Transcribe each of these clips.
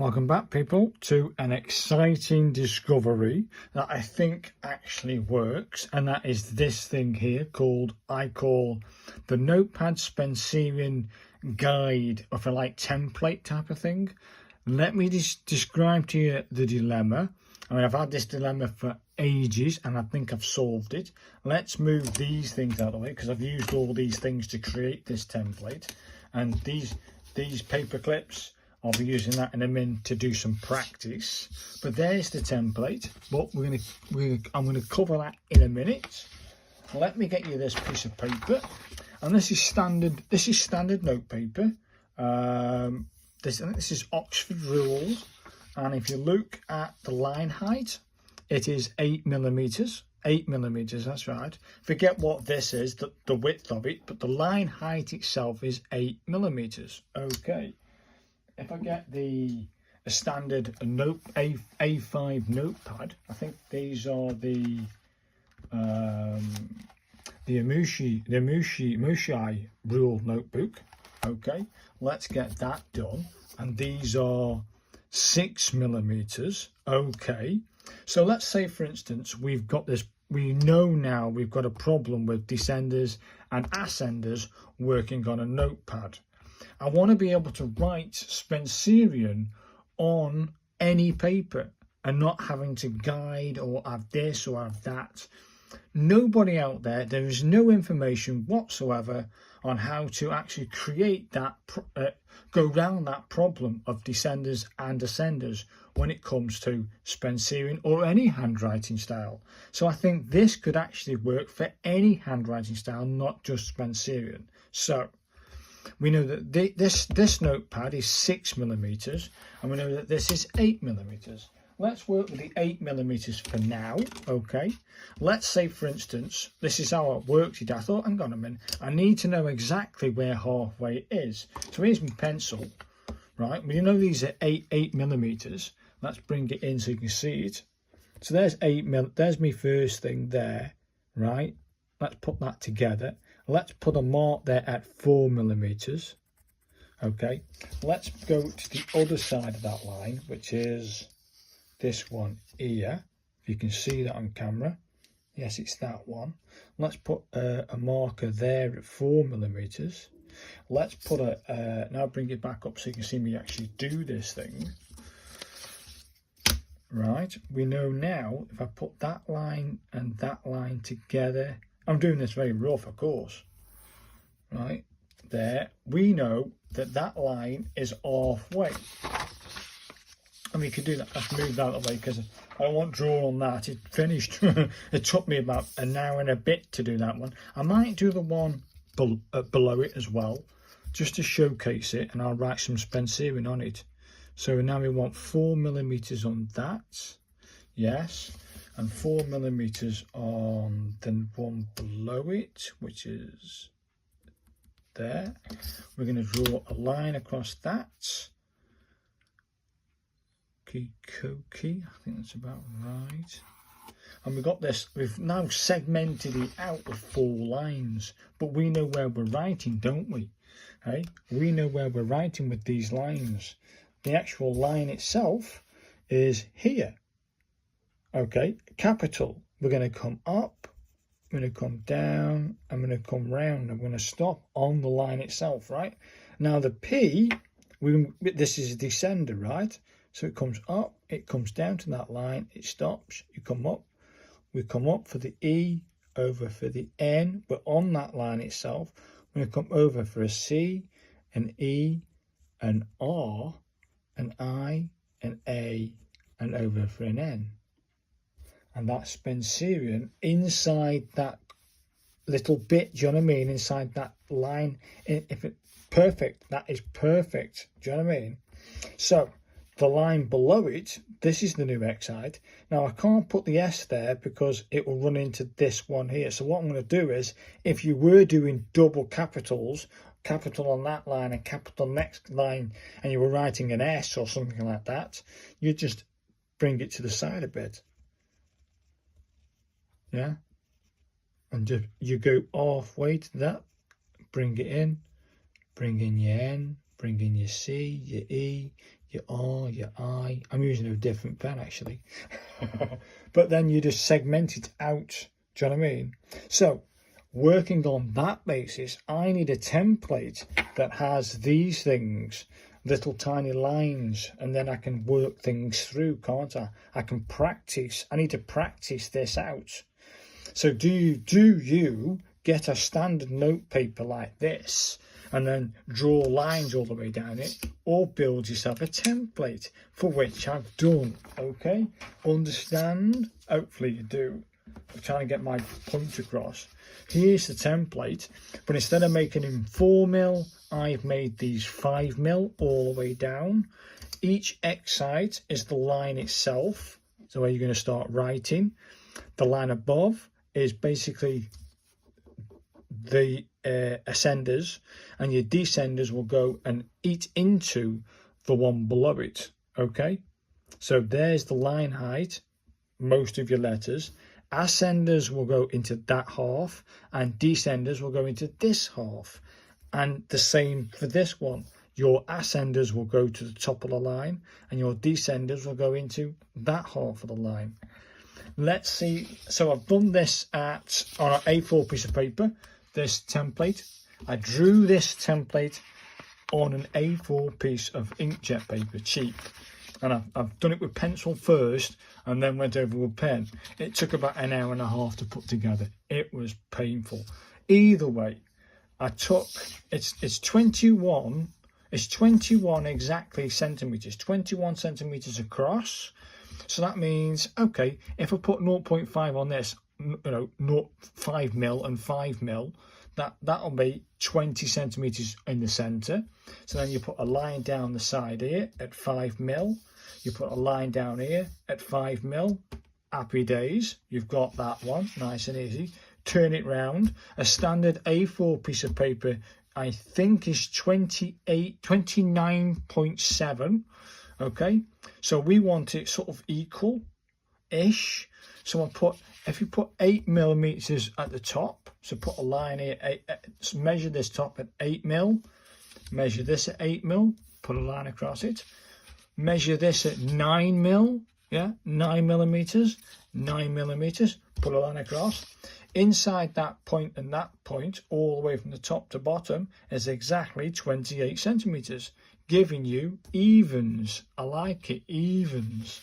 Welcome back, people, to an exciting discovery that I think actually works, and that is this thing here I call the Notepad Spencerian guide, or if I like template type of thing. Let me just describe to you the dilemma. I mean, I've had this dilemma for ages and I think I've solved it. Let's move these things out of the way because I've used all these things to create this template, and these paper clips, I'll be using that in a minute to do some practice. But there's the template. But I'm gonna cover that in a minute. Let me get you this piece of paper, and this is standard. This is standard note paper. I think this is Oxford rules, and if you look at the line height, it is 8 millimeters. 8 millimeters. That's right. Forget what this is, the width of it, but the line height itself is 8 millimeters. Okay. If I get a standard A5 notepad, I think these are the Mushi rule notebook. Okay, let's get that done. And these are 6 millimeters. Okay, so let's say, for instance, we've got this. We know now we've got a problem with descenders and ascenders working on a notepad. I want to be able to write Spencerian on any paper and not having to guide or have this or have that. Nobody out there is no information whatsoever on how to actually create that, go around that problem of descenders and ascenders when it comes to Spencerian or any handwriting style. So I think this could actually work for any handwriting style, not just Spencerian. So we know that this notepad is 6 millimeters, and we know that this is 8 millimeters. Let's work with the 8 millimeters for now. Okay, let's say, for instance, this is how I worked it. I thought, hang on a minute, I need to know exactly where halfway is. So here's my pencil, right? We know these are 8 millimeters. Let's bring it in so you can see it. So there's 8 mil. There's my first thing there, right? Let's put that together. Let's put a mark there at 4 millimeters. Okay, let's go to the other side of that line, which is this one here. If you can see that on camera, yes, it's that one. Let's put a marker there at 4 millimeters. Let's put now bring it back up so you can see me actually do this thing. Right, we know now if I put that line and that line together, I'm doing this very rough, of course, right there, we know that that line is halfway. And we could do that. Let's move that away because I don't want to draw on that. It finished. It took me about an hour and a bit to do that one. I might do the one below it as well, just to showcase it, and I'll write some Spencerian on it. So now we want 4 millimeters on that, yes, and 4 millimeters on the one below it, which is there. We're going to draw a line across that. Koki, I think that's about right. And we've got this, we've now segmented it out with 4 lines, but we know where we're writing, don't we? Hey, we know where we're writing with these lines. The actual line itself is here. Okay, capital. We're going to come up, I'm going to come down, I'm going to come round, I'm going to stop on the line itself, right? Now the P, this is a descender, right? So it comes up, it comes down to that line, it stops, you come up, we come up for the E, over for the N, but on that line itself, we're going to come over for a C, an E, an R, an I, an A, and over for an N. And that's Spencerian inside that little bit, do you know what I mean? Inside that line, if it's perfect, that is perfect, do you know what I mean? So the line below it, this is the new X height. Now I can't put the S there because it will run into this one here. So what I'm going to do is, if you were doing double capitals, capital on that line and capital next line, and you were writing an S or something like that, you just bring it to the side a bit. Yeah, and just you go halfway to that, bring it in, bring in your N, bring in your C, your E, your R, your I. I'm using a different pen actually. But then you just segment it out. Do you know what I mean? So working on that basis, I need a template that has these things, little tiny lines, and then I can work things through, can't I? I can practice. I need to practice this out. So do you get a standard note paper like this and then draw lines all the way down it, or build yourself a template, for which I've done? Okay, understand? Hopefully you do. I'm trying to get my point across. Here's the template, but instead of making them 4mm, I've made these 5mm all the way down. Each X side is the line itself, so where you're going to start writing. The line above is basically the ascenders, and your descenders will go and eat into the one below it. Okay, so there's the line height, most of your letters. Ascenders will go into that half, and descenders will go into this half. And the same for this one. Your ascenders will go to the top of the line, and your descenders will go into that half of the line. Let's see. So I've done this on an A4 piece of paper, this template. I drew this template on an A4 piece of inkjet paper, cheap. And I've done it with pencil first and then went over with pen. It took about an hour and a half to put together. It was painful. Either way, I took, it's 21 exactly centimeters, 21 centimeters across. So that means, okay, if I put 0.5 on this, 5mm and 5mm, that'll be 20 centimeters in the center. So then you put a line down the side here at 5mm. You put a line down here at 5mm. Happy days, you've got that one, nice and easy. Turn it round. A standard A4 piece of paper, I think, is 29.7. Okay, so we want it sort of equal-ish. So if you put 8mm at the top, so put a line here, measure this top at 8mm, measure this at 8mm, put a line across it, measure this at 9mm, yeah, 9mm, put a line across. Inside that point and that point, all the way from the top to bottom, is exactly 28 centimeters, giving you evens. I like it, evens.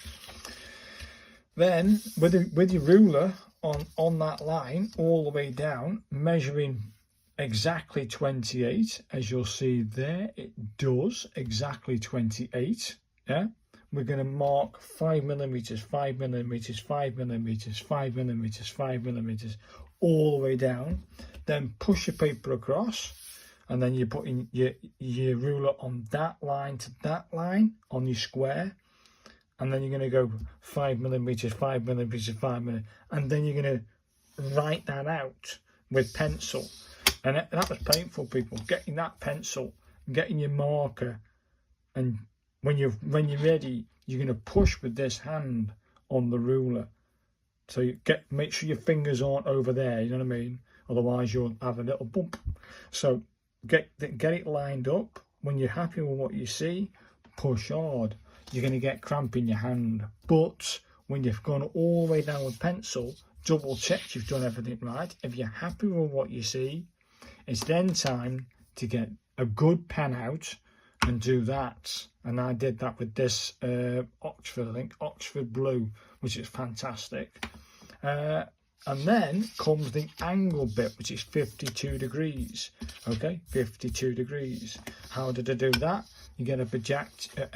Then with your ruler on that line all the way down, measuring exactly 28, as you'll see there, it does exactly 28. Yeah, we're going to mark 5mm, 5mm, 5mm, 5mm, 5mm all the way down. Then push your paper across, and then you put in your ruler on that line to that line on your square. And then you're going to go 5mm, 5mm, 5mm, and then you're going to write that out with pencil. And that was painful, people, getting that pencil, getting your marker, and when you're ready, you're going to push with this hand on the ruler. So you make sure your fingers aren't over there, you know what I mean? Otherwise you'll have a little bump. So get it lined up. When you're happy with what you see, push hard. You're going to get cramp in your hand, but when you've gone all the way down with pencil, double check you've done everything right. If you're happy with what you see, it's then time to get a good pen out and do that. And I did that with this Oxford blue, which is fantastic. And then comes the angle bit, which is 52 degrees. Okay, 52 degrees. How did I do that? You get a projector.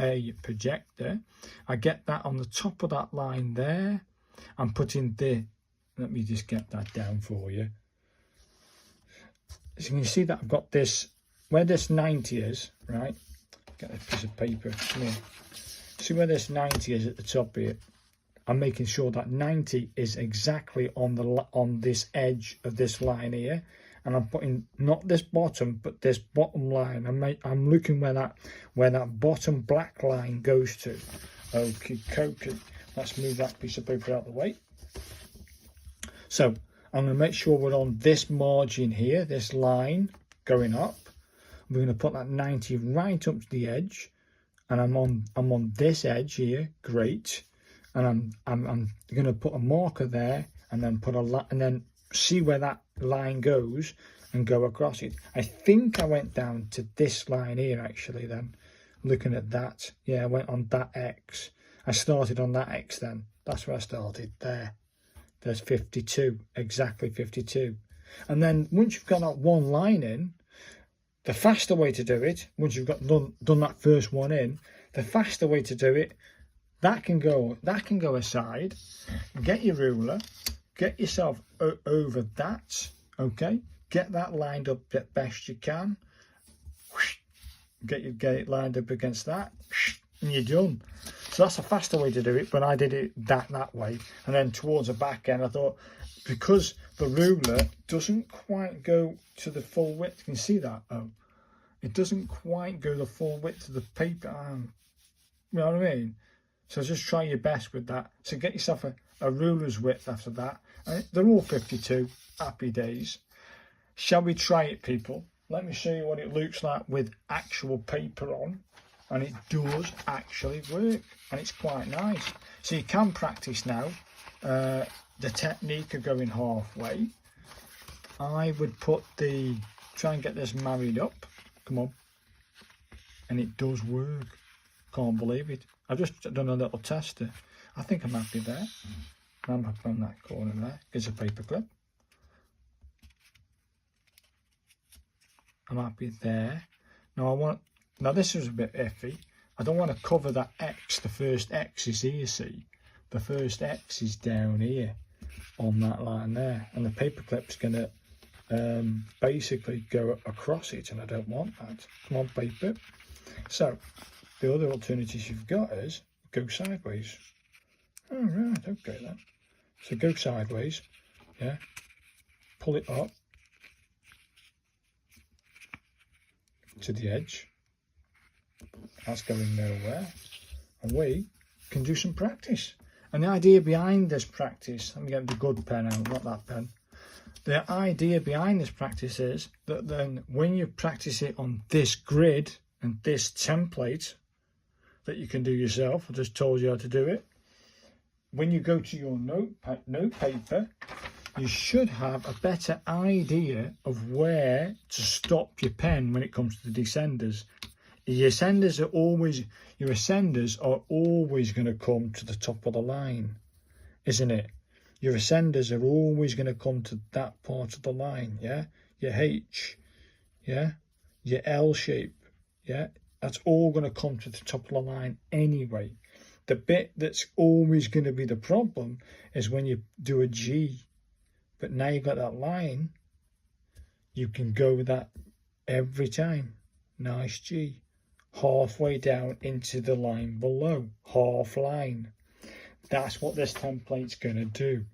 I get that on the top of that line there. I'm putting let me just get that down for you. So you can see that I've got this, where this 90 is, right? Get a piece of paper, come here. See where this 90 is at the top here? I'm making sure that 90 is exactly on this edge of this line here, and I'm putting not this bottom but this bottom line. I'm looking where that bottom black line goes to. Okay, let's move that piece of paper out of the way. So I'm going to make sure we're on this margin here, this line going up. We're going to put that 90 right up to the edge, and I'm on this edge here, great, and I'm going to put a marker there, and then and then see where that line goes and go across it. I think I went down to this line here actually. Then looking at that, yeah, I went on that X. I started on that X then. That's where I started there. There's 52, exactly 52. And then once you've got that one line in, the faster way to do it, once you've got done that first one in, the faster way to do it, that can go aside. Get your ruler, get yourself over that, okay? Get that lined up the best you can. Get it lined up against that, and you're done. So that's a faster way to do it, but I did it that way. And then towards the back end, I thought, because the ruler doesn't quite go to the full width, you can see that, it doesn't quite go the full width of the paper, you know what I mean? So just try your best with that. So get yourself a ruler's width after that. And they're all 52, happy days. Shall we try it, people? Let me show you what it looks like with actual paper on. And it does actually work, and it's quite nice. So you can practice now the technique of going halfway. I would try and get this married up. Come on. And it does work. Can't believe it. I've just done a little tester. I think I'm happy there. I'm happy on that corner there. Gives a paper clip. I'm happy there. Now this is a bit iffy. I don't want to cover that X. The first X is here, see? The first X is down here on that line there. And the paper clip's going to basically go across it, and I don't want that. Come on, paper. So the other alternatives you've got is go sideways. Oh, right, okay then. So go sideways, yeah. Pull it up to the edge. That's going nowhere, and we can do some practice. And the idea behind this practice, let me get the good pen out, not that pen. The idea behind this practice is that then when you practice it on this grid and this template that you can do yourself, I just told you how to do it. When you go to your note paper, you should have a better idea of where to stop your pen when it comes to the descenders. Your ascenders are always going to come to the top of the line, isn't it? Your ascenders are always going to come to that part of the line, yeah? Your H, yeah? Your L shape, yeah? That's all going to come to the top of the line anyway. The bit that's always going to be the problem is when you do a G. But now you've got that line, you can go with that every time. Nice G. Halfway down into the line below. Half line. That's what this template's going to do.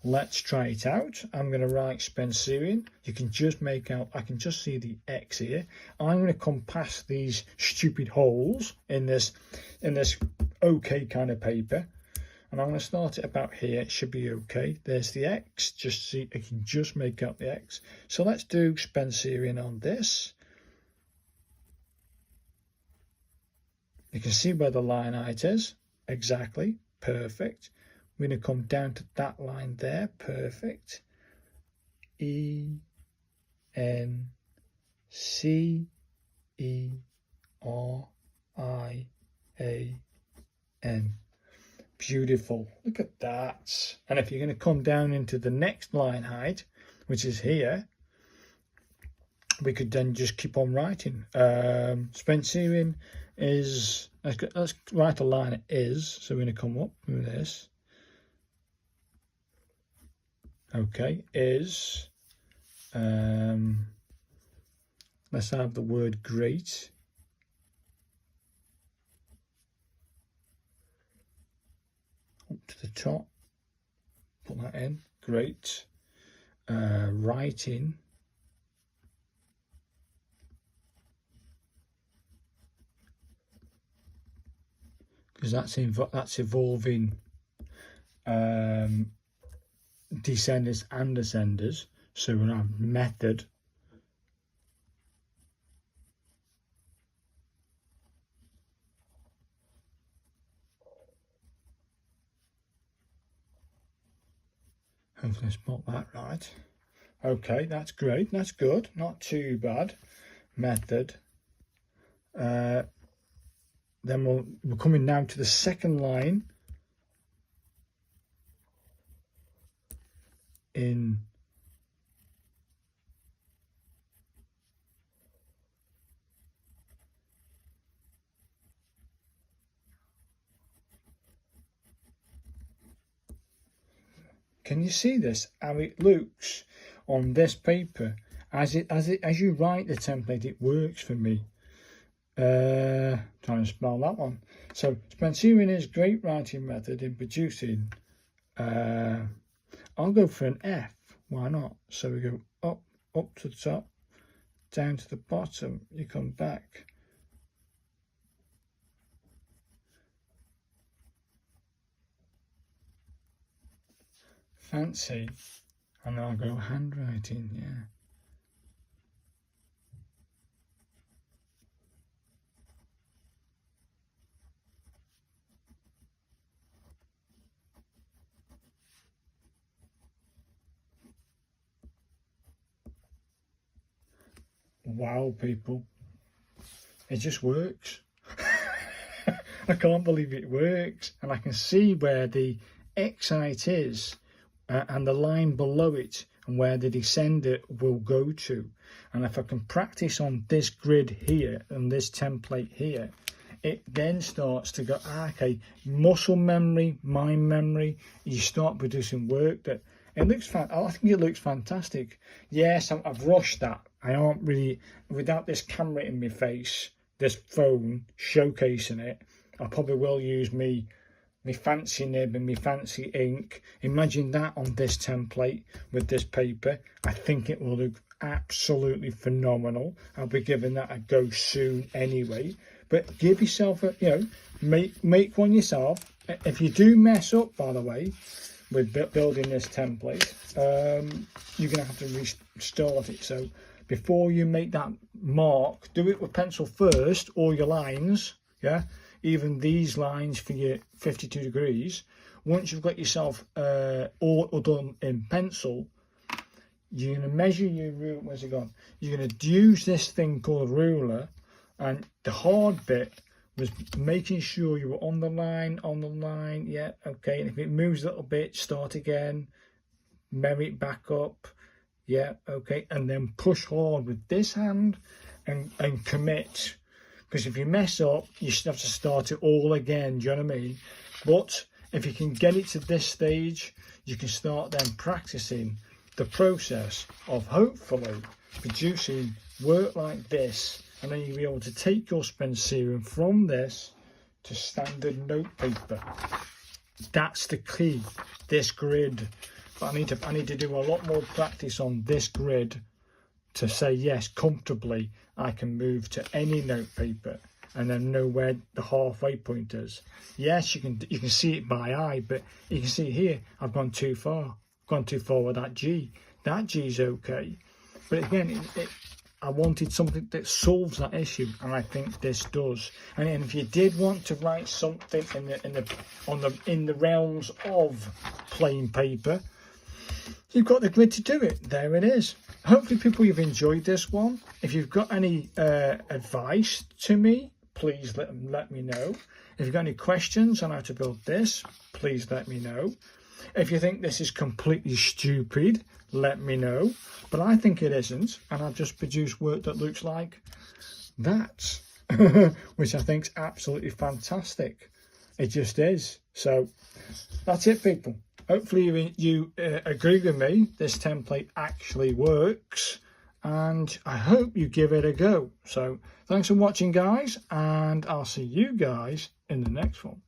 Let's try it out. I'm going to write Spencerian. You can just make out, I can just see the X here. I'm going to come past these stupid holes in this okay kind of paper. And I'm going to start it about here. It should be okay. There's the X. Just see, I can just make out the X. So let's do Spencerian on this. You can see where the line height is. Exactly. Perfect. We're going to come down to that line there. Perfect. E, N, C, E, R, I, A, N. Beautiful. Look at that. And if you're going to come down into the next line height, which is here, we could then just keep on writing. Spencerian is, let's write a line it is. So we're going to come up with this. Okay, is, let's have the word great. Up to the top, put that in, great. Writing, because that's evolving descenders and ascenders, so we're going to have method. Hopefully I spot that right. Okay, that's great, that's good, not too bad. Method. Then we're coming now to the second line in can you see this, how it looks on this paper? As you write the template, it works for me. Trying to spell that one. So Spencerian is great writing method in producing. I'll go for an F. Why not? So we go up to the top, down to the bottom. You come back. Fancy. And then I'll go handwriting. Yeah. Wow, people, it just works. I can't believe it works, and I can see where the excite is and the line below it and where the descender will go to. And if I can practice on this grid here and this template here, it then starts to go, okay, muscle memory, mind memory, you start producing work that it looks I think it looks fantastic. Yes, I've rushed that. I aren't really, without this camera in my face, this phone showcasing it, I probably will use me fancy nib and me fancy ink. Imagine that on this template with this paper. I think it will look absolutely phenomenal. I'll be giving that a go soon anyway. But give yourself a, make one yourself. If you do mess up, by the way, with building this template, you're going to have to restart it. So before you make that mark, do it with pencil first, all your lines, yeah, even these lines for your 52 degrees. Once you've got yourself all done in pencil, you're going to measure your ruler. Where's it gone? You're going to use this thing called ruler, and the hard bit was making sure you were on the line, yeah, okay, and if it moves a little bit, start again, marry it back up, yeah, okay, and then push hard with this hand and commit, because if you mess up, you should have to start it all again, do you know what I mean? But if you can get it to this stage, you can start then practicing the process of hopefully producing work like this, and then you'll be able to take your Spencerian from this to standard note paper. That's the key, this grid. But I need to do a lot more practice on this grid to say yes, comfortably I can move to any note paper and then know where the halfway point is. Yes, you can see it by eye, but you can see here I've gone too far. I've gone too far with that G. That G's okay, but again, I wanted something that solves that issue, and I think this does. And if you did want to write something in the realms of plain paper, you've got the grid to do it. There it is. Hopefully, people, you've enjoyed this one. If you've got any advice to me, please let me know. If you've got any questions on how to build this, please let me know. If you think this is completely stupid, let me know. But I think it isn't, and I've just produced work that looks like that, which I think is absolutely fantastic. It just is. So that's it, people. Hopefully you agree with me. This template actually works, and I hope you give it a go. So thanks for watching, guys, and I'll see you guys in the next one.